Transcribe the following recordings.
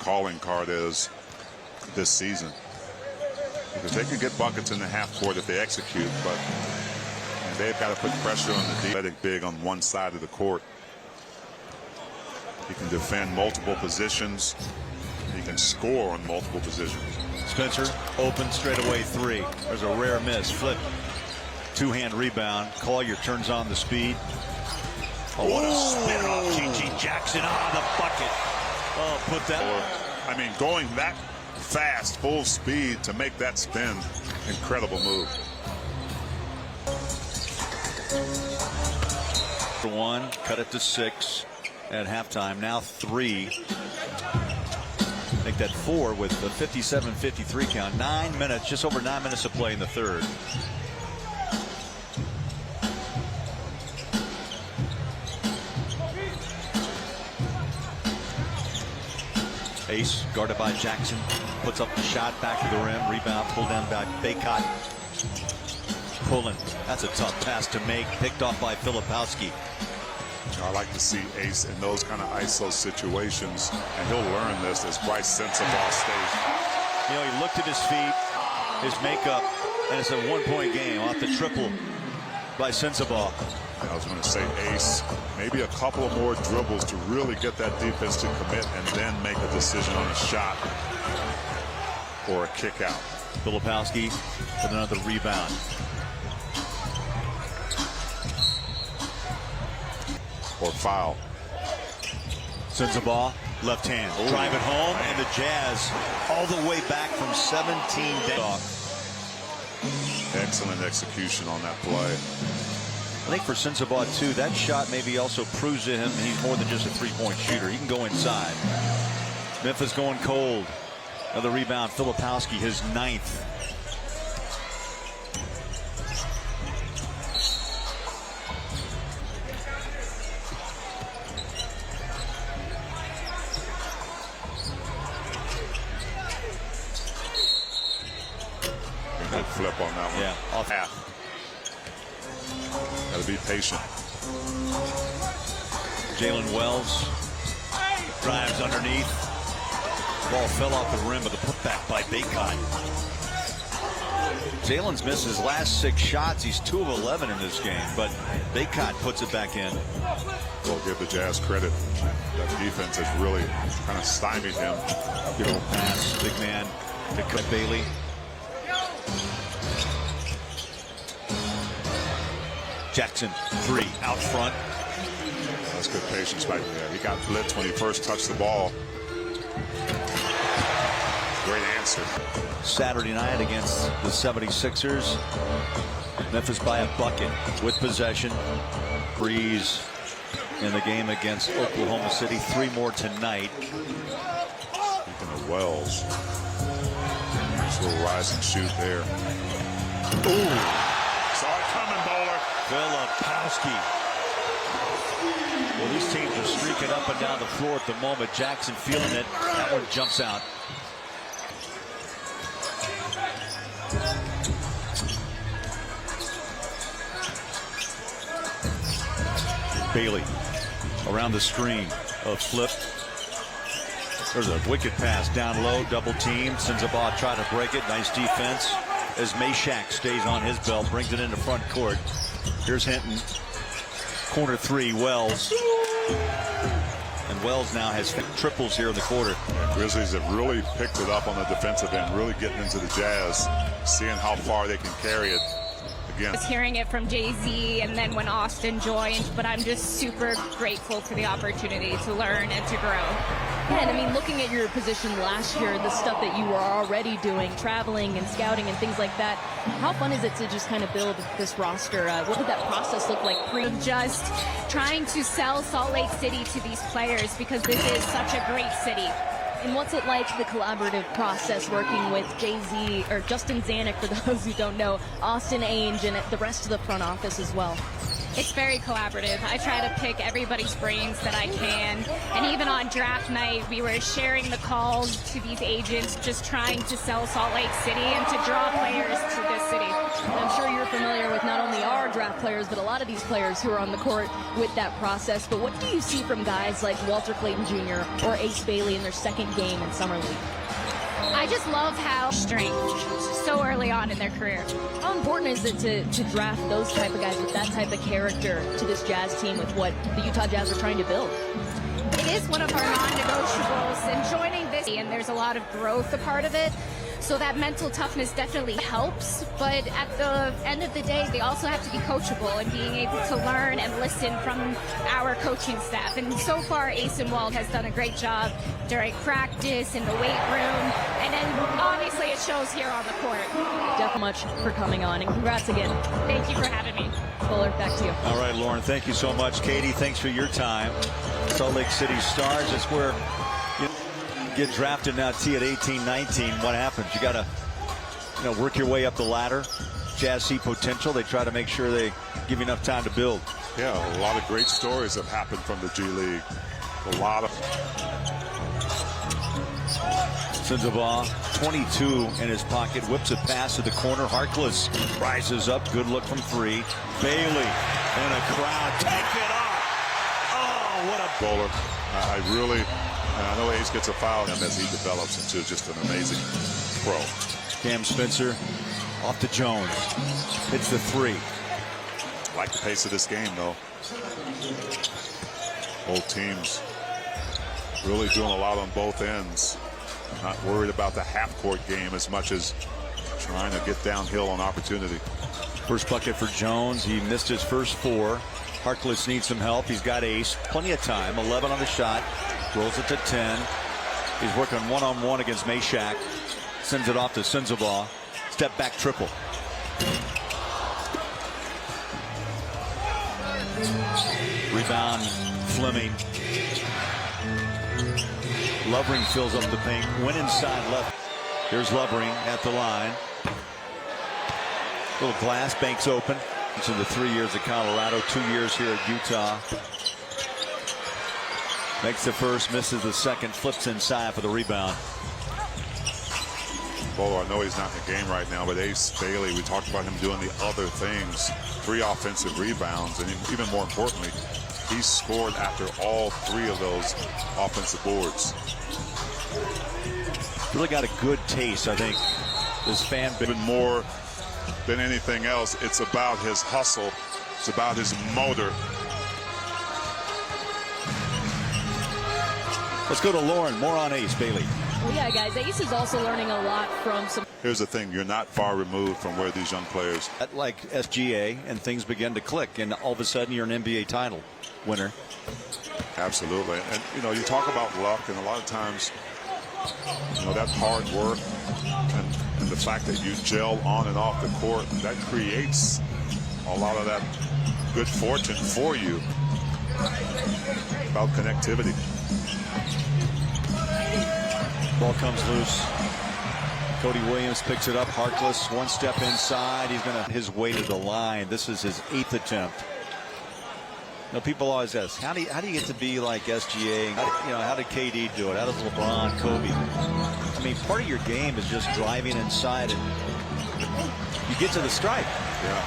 calling card is this season. Because they can get buckets in the half court if they execute, but they've got to put pressure on the defense big on one side of the court. He can defend multiple positions. He can score on multiple positions. Spencer, open straightaway three. There's a rare miss. Flip. Two-hand rebound. Collier turns on the speed. Oh, what a spin off G.G. Jackson on the bucket. Oh, put that. I mean, going that fast, full speed to make that spin, incredible move. For one, cut it to 6 at halftime. Now 3. Make that 4 with the 57-53 count. 9 minutes, just over 9 minutes to play in the third. Ace guarded by Jackson, puts up the shot, back to the rim, rebound, pulled down by Baycott. Pulling, that's a tough pass to make, picked off by Filipowski. I like to see Ace in those kind of ISO situations, and he'll learn this as Bryce Sensabaugh stays. You know, he looked at his feet, his makeup, and it's a one-point game off the triple by Sensabaugh. I was going to say Ace, maybe a couple of more dribbles to really get that defense to commit and then make a decision on a shot or a kick out. Filipowski with another rebound. Or foul. Sensabaugh, left hand, drive it home, and the Jazz all the way back from 17 down. Excellent execution on that play. I think for Sensabaugh too, that shot maybe also proves to him he's more than just a three-point shooter. He can go inside. Memphis going cold. Another rebound, Filipowski, his 9th. Good flip on that one. Yeah, off half. Got to be patient. Jalen Wells drives underneath. Ball fell off the rim with a putback by Baycott. Jalen's missed his last 6 shots. He's 2 of 11 in this game, but Baycott puts it back in. We'll give the Jazz credit. That defense has really kind of stymied him. Good old pass, big man to cut Bailey. Jackson, 3 out front. That's good patience right there. He got blitzed when he first touched the ball. Great answer. Saturday night against the 76ers. Memphis by a bucket with possession. Breeze in the game against Oklahoma City. 3 more tonight. Speaking of Wells, nice little rise and shoot there. Ooh. Saw it coming, bowler. Filipowski. Well, these teams are streaking up and down the floor at the moment. Jackson feeling it. That one jumps out. Bailey around the screen of Flip. There's a wicked pass down low, double team. Sensabaugh trying to break it. Nice defense as Meshack stays on his belt, brings it into front court. Here's Hinton. Corner 3, Wells. And Wells now has triples here in the quarter. Grizzlies have really picked it up on the defensive end, really getting into the Jazz, seeing how far they can carry it. Again. I was hearing it from Jay-Z and then when Austin joined, but I'm just super grateful for the opportunity to learn and to grow. Yeah, and I mean, looking at your position last year, the stuff that you were already doing, traveling and scouting and things like that, how fun is it to just kind of build this roster? What did that process look like? Just trying to sell Salt Lake City to these players because this is such a great city. And what's it like, the collaborative process working with Jay-Z, or Justin Zanuck, for those who don't know, Austin Ainge, and the rest of the front office as well? It's very collaborative. I try to pick everybody's brains that I can. And even on draft night, we were sharing the calls to these agents, just trying to sell Salt Lake City and to draw players to this city. And I'm sure you're familiar with not only our draft players, but a lot of these players who are on the court with that process. But what do you see from guys like Walter Clayton Jr. or Ace Bailey in their second game in Summer League? I just love how strength so early on in their career. How important is it to draft those type of guys with that type of character to this Jazz team with what the Utah Jazz are trying to build? It is one of our non-negotiables, and joining this, and there's a lot of growth a part of it. So that mental toughness definitely helps, but at the end of the day, they also have to be coachable and being able to learn and listen from our coaching staff. And so far, Ace and Walt has done a great job during practice, in the weight room, and then obviously it shows here on the court. Definitely much for coming on, and congrats again. Thank you for having me. Fuller, back to you. All right, Lauren, thank you so much. Katie, thanks for your time. Salt Lake City Stars, that's where you get drafted now. T at 18, 19. What happens? You got to work your way up the ladder. Jazz see potential. They try to make sure they give you enough time to build. Yeah, a lot of great stories have happened from the G League. A lot of. Sends a ball, 22 in his pocket, whips a pass to the corner. Harkless rises up, good look from three. Bailey and a crowd take it off. Oh, what a bowler. I know Ace gets a foul as he develops into just an amazing pro. Cam Spencer off to Jones. Hits the three. Like the pace of this game, though. Both teams really doing a lot on both ends. Not worried about the half-court game as much as trying to get downhill on opportunity. First bucket for Jones. He missed his first four. Harkless needs some help. He's got Ace. Plenty of time. 11 on the shot. Rolls it to 10. He's working one-on-one against Meshack. Sends it off to Sensabaugh. Step back triple. Rebound Fleming. Lovering fills up the paint. Went inside left. Here's Lovering at the line. Little glass, banks open. Into the 3 years at Colorado, 2 years here at Utah. Makes the first, misses the second, flips inside for the rebound. Well, I know he's not in the game right now, but Ace Bailey, we talked about him doing the other things. 3 offensive rebounds, and even more importantly, he scored after all 3 of those offensive boards. Really got a good taste, I think. This fan base. Even more than anything else, it's about his hustle. It's about his motor. Let's go to Lauren. More on Ace Bailey. Well, yeah, guys, Ace is also learning a lot from some. Here's the thing. You're not far removed from where these young players. Like SGA, and things begin to click, and all of a sudden you're an NBA title winner. Absolutely. And, you talk about luck, and a lot of times, that hard work and the fact that you gel on and off the court, that creates a lot of that good fortune for you. About connectivity. Ball comes loose. Cody Williams picks it up. Harkless, one step inside. He's going to his way to the line. This is his 8th attempt. People always ask, how do you get to be like SGA? How did KD do it? How does LeBron, Kobe? I mean, part of your game is just driving inside and you get to the stripe. Yeah,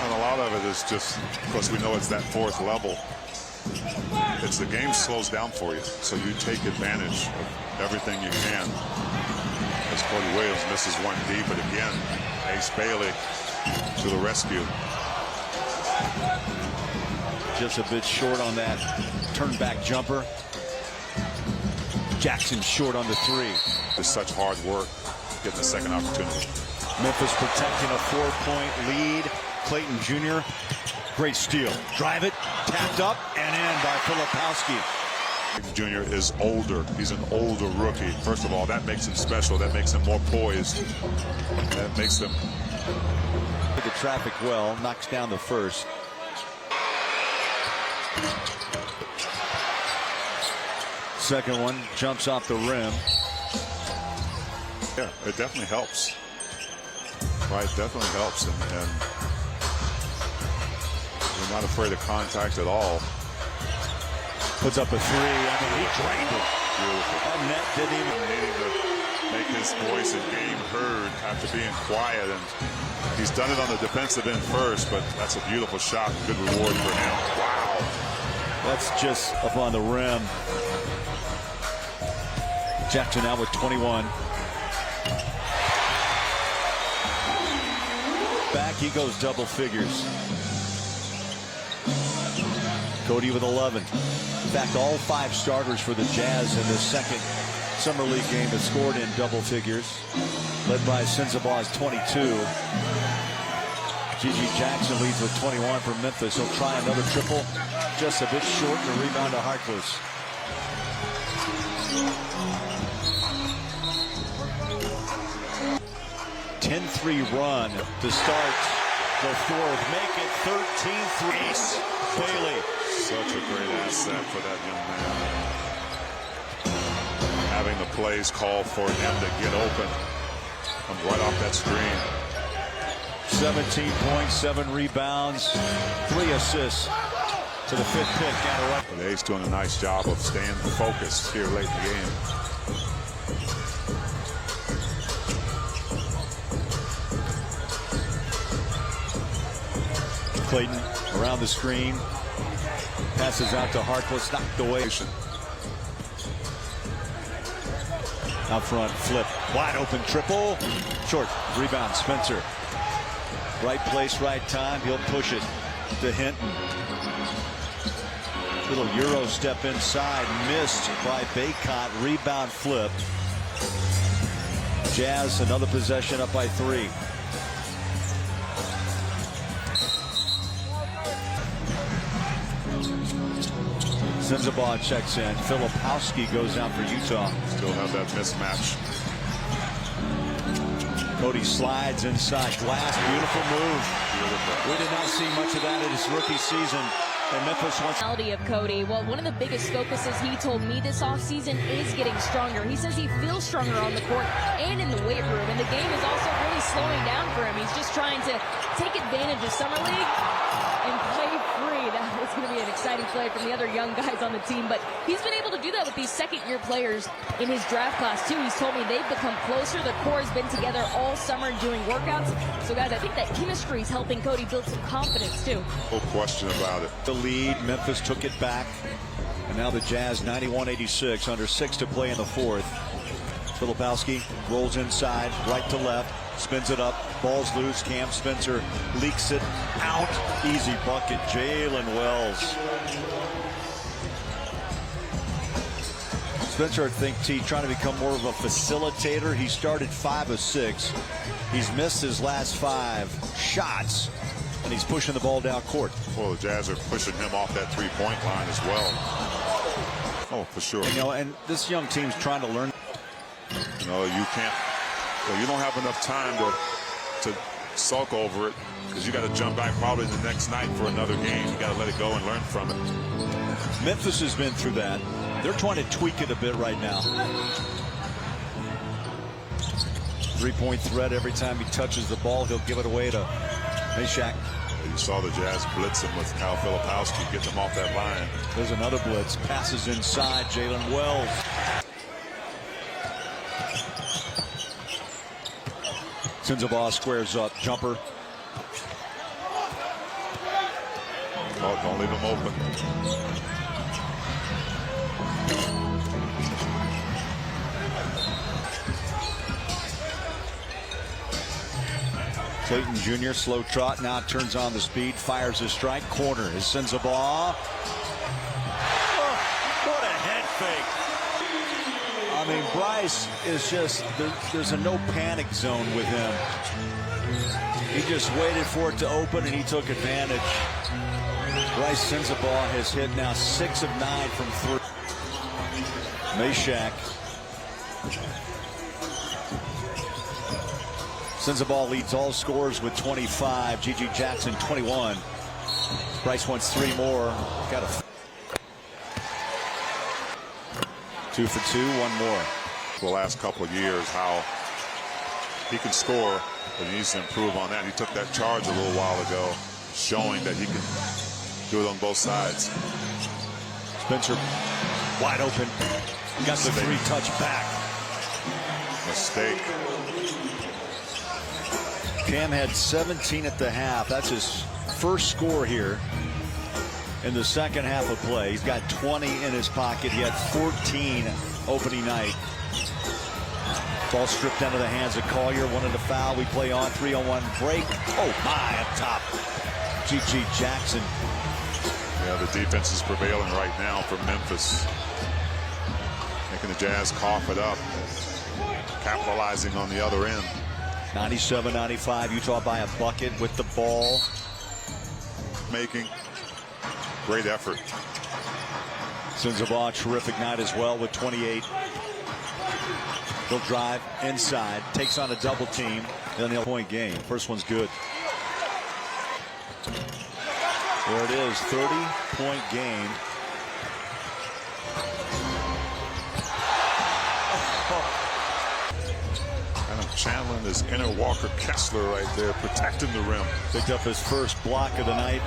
and a lot of it is just because we know it's that 4th level. It's the game slows down for you, so you take advantage of everything you can. As Cody Williams misses one deep, but again, Ace Bailey to the rescue. Just a bit short on that turn back jumper. Jackson short on the 3. It's such hard work getting the second opportunity. Memphis protecting a 4-point lead. Clayton Jr. Great steal. Drive it, tapped up and in by Filipowski. Jr. is older. He's an older rookie. First of all, that makes him special. That makes him more poised. That makes him. The traffic well, knocks down the first. Second one jumps off the rim. Yeah, it definitely helps. Right, definitely helps. And We're not afraid of contact at all. Puts up a three. I mean, he drained it. Beautiful. That net didn't even. Needing to make his voice and game heard after being quiet, and he's done it on the defensive end first, but that's a beautiful shot. Good reward for him. Wow. That's just up on the rim. Jackson now with 21. Back, he goes double figures. Cody with 11. In fact, all 5 starters for the Jazz in this second Summer League game have scored in double figures, led by Sensabaugh 22. Gigi Jackson leads with 21 for Memphis. He'll try another triple, just a bit short, and a rebound to Harkless. .10-3 run to start the fourth. Make it 13 threes. Bailey. Such a great asset for that young man. Having the plays called for him to get open. Comes right off that screen. 17 points, 7 rebounds, 3 assists to the 5th pick. But Ace doing a nice job of staying focused here late in the game. Clayton around the screen. Passes out to Harkless, knocked away. Out front, flip, wide open triple. Short, rebound, Spencer. Right place, right time. He'll push it to Hinton. Little Euro step inside, missed by Baycott. Rebound flip. Jazz, another possession up by 3. Sensabaugh checks in. Filipowski goes out for Utah. Still have that mismatch. Cody slides inside. Glass, beautiful move. Beautiful. We did not see much of that in his rookie season. And Memphis wants. Of Cody. Well, one of the biggest focuses he told me this offseason is getting stronger. He says he feels stronger on the court and in the weight room. And the game is also really slowing down for him. He's just trying to take advantage of Summer League and play free. That was going to be an exciting play from the other young guys on the team. But he's been able to do that with these second-year players in his draft class, too. He's told me they've become closer. The core has been together all summer doing workouts. So, guys, I think that chemistry is helping Cody build some confidence, too. No question about it. The lead, Memphis took it back. And now the Jazz 91-86, under 6 to play in the fourth. Filipowski rolls inside, right to left, spins it up, ball's loose. Cam Spencer leaks it out. Easy bucket, Jalen Wells. Spencer, I think, trying to become more of a facilitator. He started 5 of 6. He's missed his last 5 shots, and he's pushing the ball down court. Well, the Jazz are pushing him off that 3-point line as well. Oh, for sure. You know, and this young team's trying to learn. You know, you can't. You don't have enough time to sulk over it, because you got to jump back probably the next night for another game. You got to let it go and learn from it. Memphis has been through that. They're trying to tweak it a bit right now. 3-point threat every time he touches the ball. He'll give it away to Meshack. You saw the Jazz blitz him with Kyle Filipowski, get them off that line. There's another blitz. Passes inside. Jalen Wells. Sensabaugh squares up. Jumper. Oh, don't leave him open. Clayton Jr. slow trot, now turns on the speed, fires a strike. Corner is Sensabaugh. Oh, what a head fake. I mean, Bryce is just, there's a no panic zone with him. He just waited for it to open and he took advantage. Bryce Sensabaugh has hit now 6 of 9 from 3. Meshack. Sensabaugh leads all scorers with 25. Gigi Jackson 21. Bryce wants 3 more. Got a 2 for 2, 1 more. The last couple of years, how he can score, but he needs to improve on that. He took that charge a little while ago, showing that he can do it on both sides. Spencer wide open. Got the three-touch back. Mistake. Cam had 17 at the half. That's his first score here in the second half of play. He's got 20 in his pocket. He had 14 opening night. Ball stripped out of the hands of Collier. Wanted a foul. We play on 3-on-1 break. Oh my, up top. G.G. Jackson. Yeah, the defense is prevailing right now for Memphis. Making the Jazz cough it up. Capitalizing on the other end. 97-95. Utah by a bucket with the ball. Making great effort. Sensabaugh, terrific night as well with 28. He'll drive inside, takes on a double team, then he'll point game. First one's good. There it is, 30-point game. Chandler is inner Walker Kessler right there, protecting the rim. Picked up his first block of the night.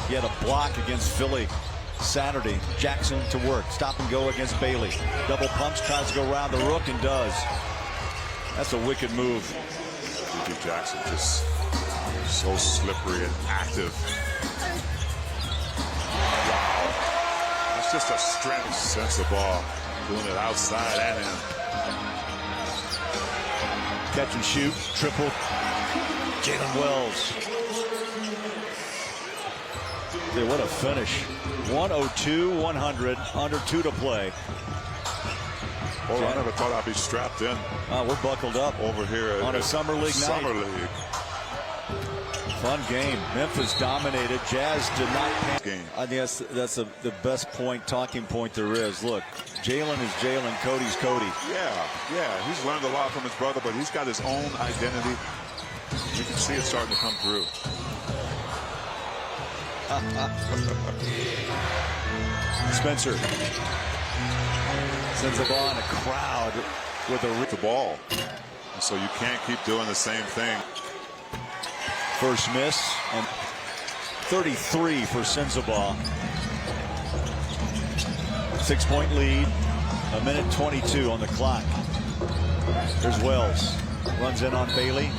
He had a block against Philly Saturday. Jackson to work. Stop and go against Bailey. Double pumps, tries to go around the rook and does. That's a wicked move. G.G. Jackson just so slippery and active. Wow. That's just a strength sense of ball. Doing it outside and in. Catch and shoot. Triple. Jalen Wells. Hey, what a finish. 102-100. Under 2 to play. Oh, I never thought I'd be strapped in. We're buckled up over here on a summer league night. Summer league. Fun game. Memphis dominated. Jazz did not. Game. I think that's the best talking point there is. Look, Jalen is Jalen. Cody's Cody. Yeah. He's learned a lot from his brother, but he's got his own identity. You can see it starting to come through. Spencer sends the ball in a crowd with the ball. So you can't keep doing the same thing. First miss, and 33 for Sensabaugh. 6-point lead, a minute 22 on the clock. There's Wells, runs in on Bailey.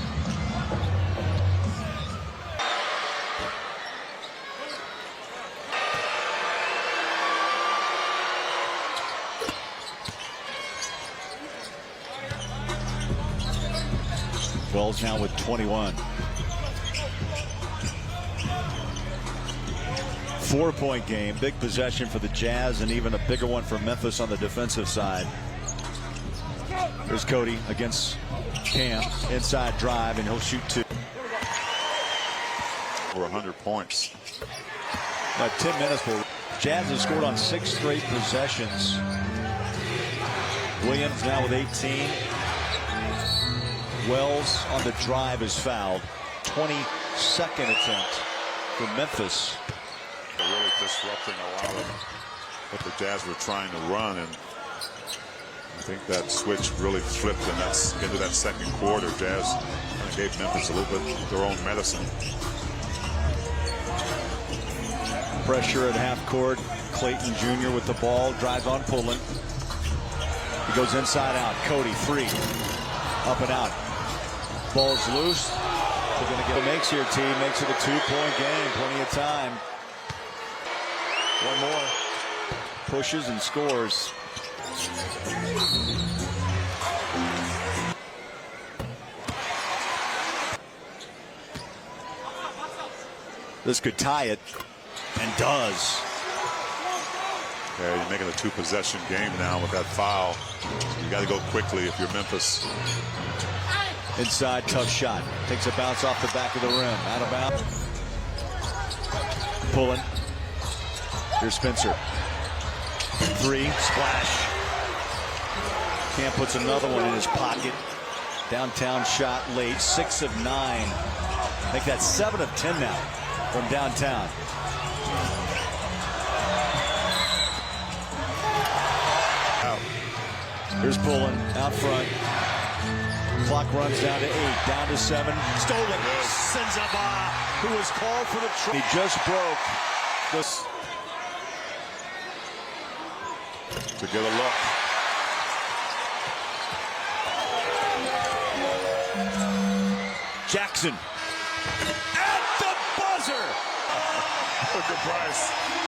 Wells now with 21. 4-point game, big possession for the Jazz and even a bigger one for Memphis on the defensive side. There's Cody against Cam, inside drive, and he'll shoot 2. Over 100 points. 10 minutes. Jazz has scored on 6 straight possessions. Williams now with 18. Wells on the drive is fouled. 22nd attempt for Memphis. Really disrupting a lot of what the Jazz were trying to run, and I think that switch really flipped into that second quarter. Jazz kind of gave Memphis a little bit of their own medicine. Pressure at half court. Clayton Jr. with the ball, drives on Pullen. He goes inside out. Cody, 3. Up and out. Ball's loose. They're going to get a makes here, team. Makes it a 2-point game. Plenty of time. One more. Pushes and scores. This could tie it, and does. Yeah, you're making a 2-possession game now with that foul. You got to go quickly if you're Memphis. Inside, tough shot. Takes a bounce off the back of the rim. Out of bounds. Pulling. Here's Spencer. 3, splash. Cam puts another one in his pocket. Downtown shot late. 6 of 9. Make that 7 of 10 now from downtown. Here's Pullen out front. Clock runs down to 8, down to 7. Stolen. Sensabaugh, who was called for the try. He just broke This to get a look. Jackson at the buzzer. Look at Bryce.